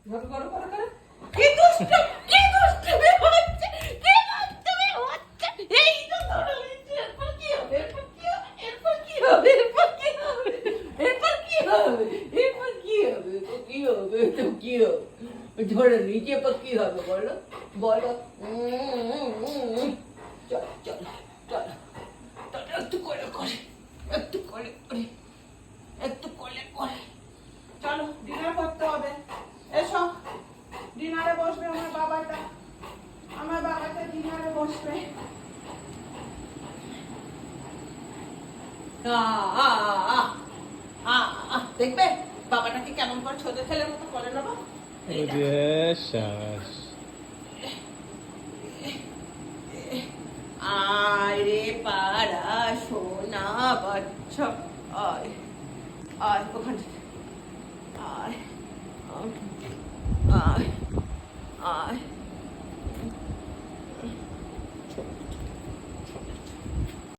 ধরো করো করো করো কি দুষ্ট কি দুষ্টুমি হচ্ছে কি দুষ্টুমি হচ্ছে এই তো ধরো এরপর কি হবে এরপর কি হবে এরপর কি হবে এরপর কি হবে এরপর কি হবে এরপর কি হবে এরপর কি হবে তো কি হবে ধরে নিচে পর কি হবে বলো বলো চল চল চল একটু করে করে একটু করে করে একটু করে করে চলো ডিনার করতে হবে। এসো ডিনারে বসবে আমার বাবাটা ডিনারে বসবে। দেখবে বাবাটাকে কেমন করে ছোট ছেলের মতো করে নেবো আয় রে পাড়া সোনা বাচ্চা আয় আয় ওখান থেকে আয় আয় আয়